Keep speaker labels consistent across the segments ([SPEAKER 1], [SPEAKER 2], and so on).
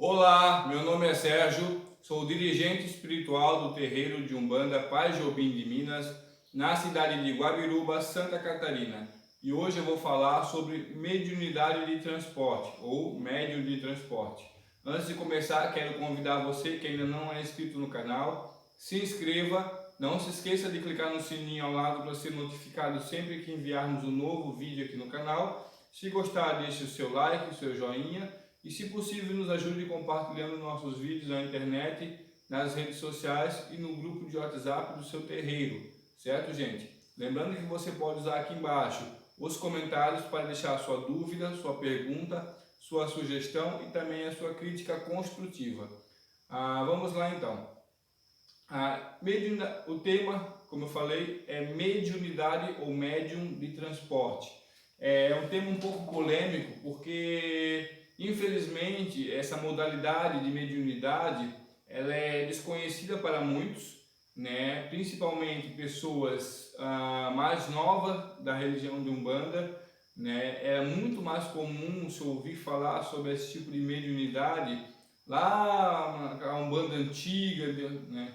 [SPEAKER 1] Olá, meu nome é Sérgio, sou dirigente espiritual do terreiro de Umbanda Paz Jobim de Minas, na cidade de Guabiruba, Santa Catarina. E hoje eu vou falar sobre mediunidade de transporte, ou médium de transporte. Antes de começar, quero convidar você que ainda não é inscrito no canal, se inscreva, não se esqueça de clicar no sininho ao lado para ser notificado sempre que enviarmos um novo vídeo aqui no canal. Se gostar, deixe o seu like, o seu joinha. E se possível, nos ajude compartilhando nossos vídeos na internet, nas redes sociais e no grupo de WhatsApp do seu terreiro, certo, gente? Lembrando que você pode usar aqui embaixo os comentários para deixar sua dúvida, sua pergunta, sua sugestão e também a sua crítica construtiva. Vamos lá então. O tema, como eu falei, é mediunidade ou médium de transporte. É um tema um pouco polêmico porque infelizmente, essa modalidade de mediunidade ela é desconhecida para muitos, né? Principalmente pessoas mais novas da religião de Umbanda, né? É muito mais comum se ouvir falar sobre esse tipo de mediunidade lá na Umbanda antiga, né?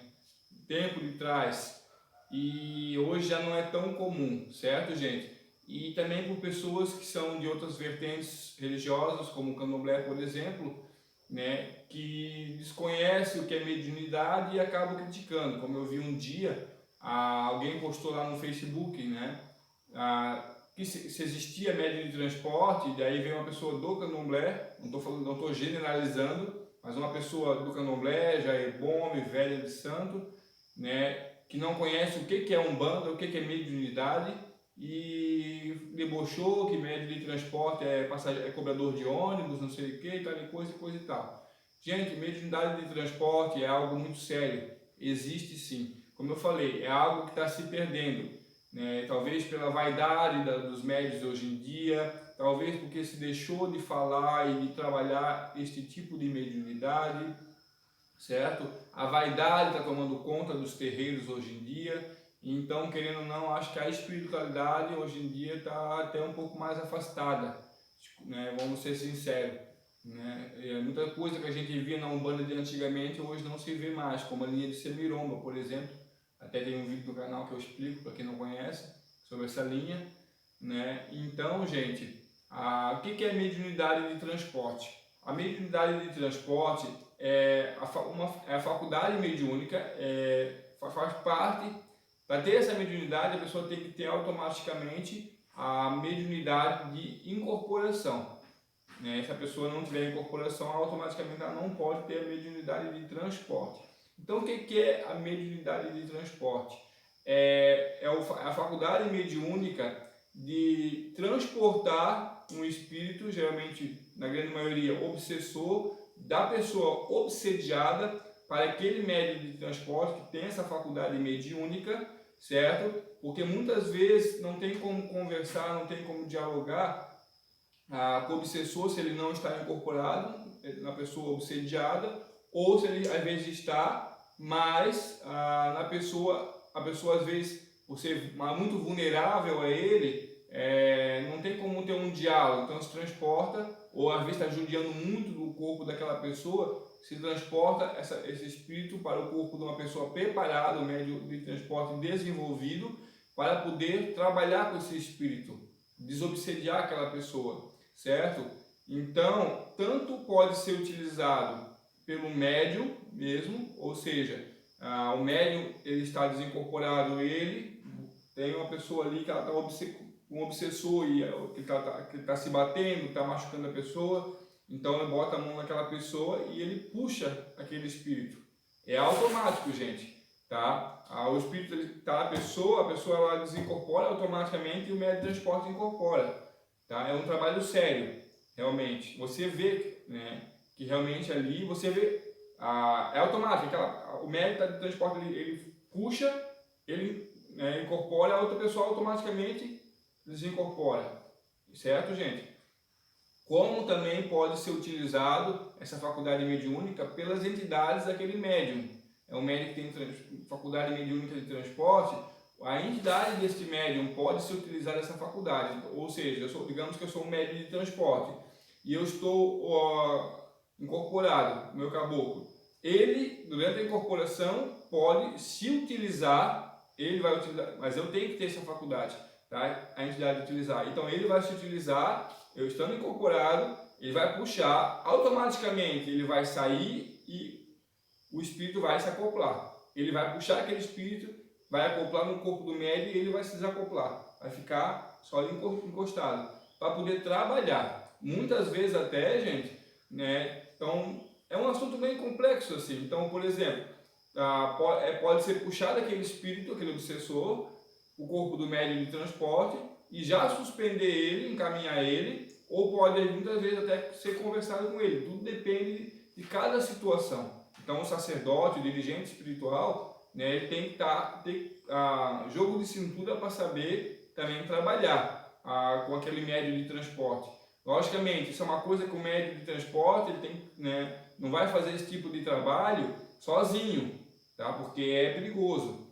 [SPEAKER 1] Tempo de trás, e hoje já não é tão comum, certo, gente? E também por pessoas que são de outras vertentes religiosas, como o Candomblé, por exemplo, né, que desconhecem o que é mediunidade e acabam criticando. Como eu vi um dia, alguém postou lá no Facebook, né, que se existia médium de transporte, e daí veio uma pessoa do Candomblé, não estou generalizando, mas uma pessoa do Candomblé, já é bom, velha de santo, né, que não conhece o que é Umbanda, o que é mediunidade, e debochou que médium de transporte é cobrador de ônibus, não sei o que, tal coisa e tal. Gente, mediunidade de transporte é algo muito sério, existe sim. Como eu falei, é algo que está se perdendo, né? Talvez pela vaidade dos médios hoje em dia, talvez porque se deixou de falar e de trabalhar este tipo de mediunidade, certo? A vaidade está tomando conta dos terreiros hoje em dia. Então, querendo ou não, acho que a espiritualidade hoje em dia está até um pouco mais afastada, né? Vamos ser sinceros, né? Muita coisa que a gente via na Umbanda de antigamente hoje não se vê mais, como a linha de Semiromba, por exemplo. Até tem um vídeo no canal que eu explico para quem não conhece sobre essa linha, né? Então, gente, o que é mediunidade de transporte? A mediunidade de transporte é a faculdade mediúnica, faz parte. Para ter essa mediunidade, a pessoa tem que ter automaticamente a mediunidade de incorporação, né? Se a pessoa não tiver incorporação, automaticamente ela não pode ter a mediunidade de transporte. Então, o que é a mediunidade de transporte? É a faculdade mediúnica de transportar um espírito, geralmente, na grande maioria, obsessor, da pessoa obsediada para aquele médium de transporte que tem essa faculdade mediúnica, certo? Porque muitas vezes não tem como conversar, não tem como dialogar com o obsessor se ele não está incorporado na pessoa obsediada, ou se ele às vezes está, mas a pessoa às vezes, por ser muito vulnerável a ele, não tem como ter um diálogo, então se transporta, ou às vezes está judiando muito do corpo daquela pessoa, se transporta esse espírito para o corpo de uma pessoa preparada, um médio de transporte desenvolvido, para poder trabalhar com esse espírito, desobsediar aquela pessoa, certo? Então, tanto pode ser utilizado pelo médium mesmo, ou seja, o médium ele está desincorporado, ele tem uma pessoa ali que ela está um obsessor e que está se batendo, está machucando a pessoa, então ele bota a mão naquela pessoa e ele puxa aquele espírito. É automático, gente, tá? O espírito está na pessoa, a pessoa ela desincorpora automaticamente e o médium de transporte incorpora, tá? É um trabalho sério, realmente. Você vê, né, que realmente ali você vê, é automático. O médium de transporte ele puxa, ele incorpora, a outra pessoa automaticamente desincorpora, certo, gente? Como também pode ser utilizado essa faculdade mediúnica pelas entidades daquele médium. É um médium que tem faculdade mediúnica de transporte, a entidade deste médium pode se utilizar dessa faculdade. Ou seja, digamos que eu sou um médium de transporte e eu estou incorporado, meu caboclo, ele, durante a incorporação, pode se utilizar, ele vai utilizar, mas eu tenho que ter essa faculdade, tá? A entidade de utilizar. Então ele vai se utilizar, eu estando incorporado, ele vai puxar, automaticamente ele vai sair e o espírito vai se acoplar. Ele vai puxar aquele espírito, vai acoplar no corpo do médium e ele vai se desacoplar. Vai ficar só ali encostado, para poder trabalhar. Muitas vezes até, gente, né? Então, é um assunto bem complexo assim. Então, por exemplo, pode ser puxado aquele espírito, aquele obsessor, o corpo do médium de transporte e já suspender ele, encaminhar ele, ou pode muitas vezes até ser conversado com ele. Tudo depende de cada situação. Então, o sacerdote, o dirigente espiritual, né, ele tem que ter jogo de cintura para saber também trabalhar com aquele médium de transporte. Logicamente, isso é uma coisa que o médium de transporte ele tem, né, não vai fazer esse tipo de trabalho sozinho, tá? Porque é perigoso.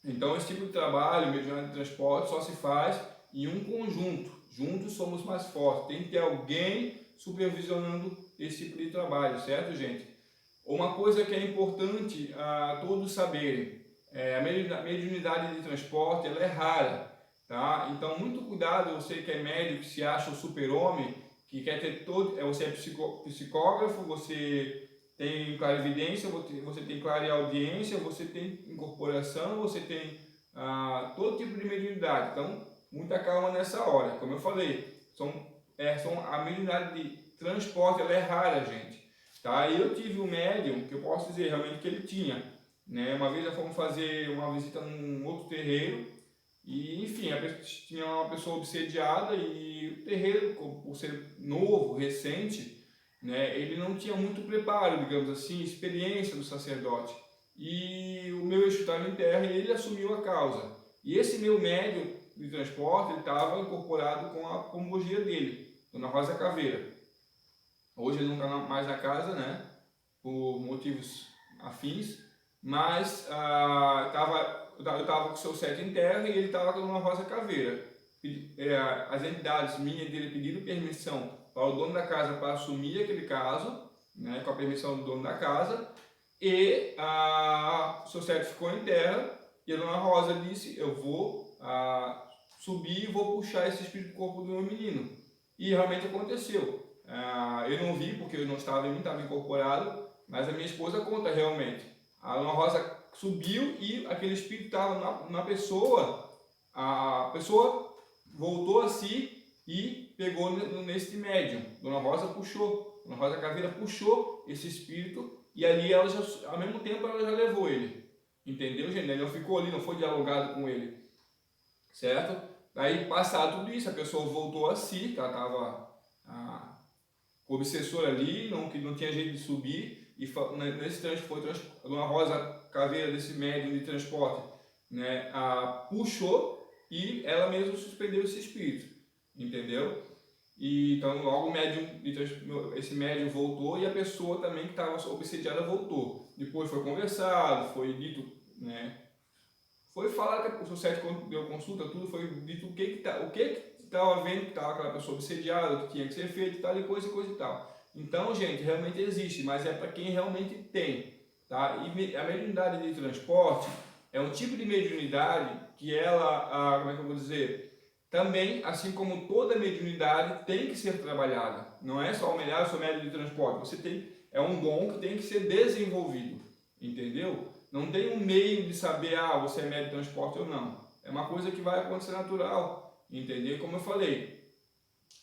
[SPEAKER 1] Então, esse tipo de trabalho, mediante de transporte, só se faz em um conjunto. Juntos somos mais fortes. Tem que ter alguém supervisionando esse tipo de trabalho, certo, gente? Uma coisa que é importante todos saberem, a mediunidade de transporte ela é rara, tá? Então, muito cuidado, você que é médico, que se acha o super-homem, que quer ter você é psicógrafo, você tem clarividência, você tem clareaudiência, você tem incorporação, você tem todo tipo de mediunidade. Então, muita calma nessa hora. Como eu falei, a mediunidade de transporte ela é rara, gente. Tá? E eu tive um médium que eu posso dizer realmente que ele tinha. Né? Uma vez já fomos fazer uma visita num outro terreiro e, enfim, tinha uma pessoa obsediada e o terreiro, por ser novo, recente, né, ele não tinha muito preparo, digamos assim, experiência do sacerdote. E o meu eixo estava em terra e ele assumiu a causa. E esse meu médium de transporte, ele estava incorporado com a pombogia dele, Dona Rosa Caveira. Hoje ele não está mais na casa, né, por motivos afins, mas eu estava com o seu sete em terra e ele estava com a Dona Rosa Caveira. As entidades minhas dele pediram permissão para o dono da casa para assumir aquele caso, né, com a permissão do dono da casa, e o seu sete ficou em terra e a Dona Rosa disse, eu vou subir e vou puxar esse espírito do corpo do meu menino. E realmente aconteceu. Eu não vi porque eu não estava em mim, estava incorporado, mas a minha esposa conta realmente. A Dona Rosa subiu e aquele espírito estava na pessoa, a pessoa voltou a si e pegou nesse médium. Dona Rosa puxou, Dona Rosa Caveira puxou esse espírito e ali ela já, ao mesmo tempo ela já levou ele. Entendeu, gente? Ele não ficou ali, não foi dialogado com ele. Certo? Aí, passado tudo isso, a pessoa voltou a si, que ela estava o obsessor ali, que não tinha jeito de subir, e nesse transporte, a Dona Rosa Caveira, desse médium de transporte, né, puxou e ela mesma suspendeu esse espírito, entendeu? E então logo esse médium voltou e a pessoa também que estava obsediada voltou. Depois foi conversado, foi dito, né, foi falado que o seu sete deu consulta, tudo foi dito o que estava vendo que estava aquela pessoa obsediada, o que tinha que ser feito, tal e coisa e tal. Então, gente, realmente existe, mas é para quem realmente tem, tá? E a mediunidade de transporte é um tipo de mediunidade que ela, como é que eu vou dizer, também, assim como toda mediunidade, tem que ser trabalhada. Não é só eu sou médium de transporte. É um dom que tem que ser desenvolvido, entendeu? Não tem um meio de saber, você é médium de transporte ou não. É uma coisa que vai acontecer natural, entendeu? Como eu falei,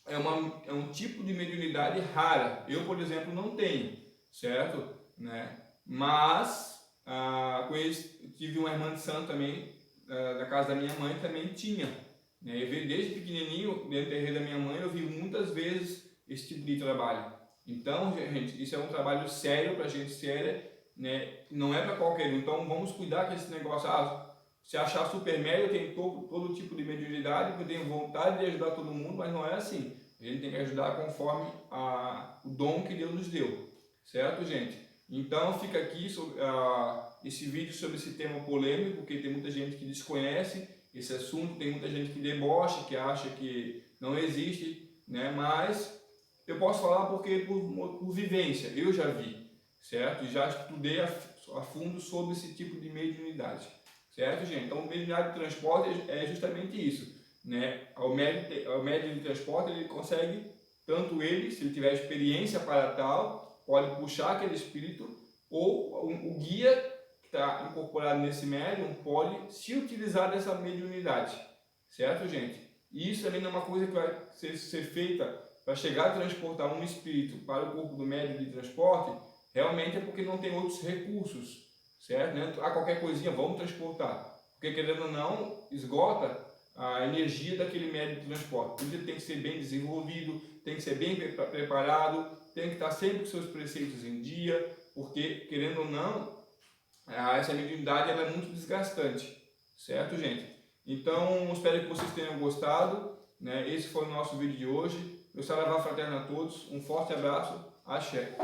[SPEAKER 1] é um tipo de mediunidade rara. Eu, por exemplo, não tenho, certo? Né? Mas, tive uma irmã de santo também, da casa da minha mãe, também tinha. Né? Eu vi desde pequenininho, dentro do terreiro da minha mãe, eu vi muitas vezes esse tipo de trabalho. Então, gente, isso é um trabalho sério para gente séria, né? Não é para qualquer um. Então, vamos cuidar que esse negócio, se achar super médio, eu tenho todo tipo de mediunidade, porque eu tenho vontade de ajudar todo mundo, mas não é assim. A gente tem que ajudar conforme o dom que Deus nos deu, certo, gente? Então, fica aqui esse vídeo sobre esse tema polêmico, porque tem muita gente que desconhece esse assunto, tem muita gente que debocha, que acha que não existe, né? Mas eu posso falar porque por vivência, eu já vi, certo? E já estudei a fundo sobre esse tipo de mediunidade, certo, gente? Então, o mediunidade de transporte é justamente isso, né? O médium de transporte, ele consegue, tanto ele, se ele tiver experiência para tal, pode puxar aquele espírito, ou o guia que está incorporado nesse médium pode se utilizar dessa mediunidade, certo, gente? E isso também não é uma coisa que vai ser feita para chegar a transportar um espírito para o corpo do médium de transporte, realmente é porque não tem outros recursos, certo? Né? A qualquer coisinha vamos transportar, porque querendo ou não, esgota a energia daquele médium de transporte. Ele tem que ser bem desenvolvido, tem que ser bem preparado, tem que estar sempre com seus preceitos em dia, porque querendo ou não, essa mediunidade ela é muito desgastante, certo, gente? Então, espero que vocês tenham gostado, né? Esse foi o nosso vídeo de hoje. Eu saravá fraterno a todos, um forte abraço, axé!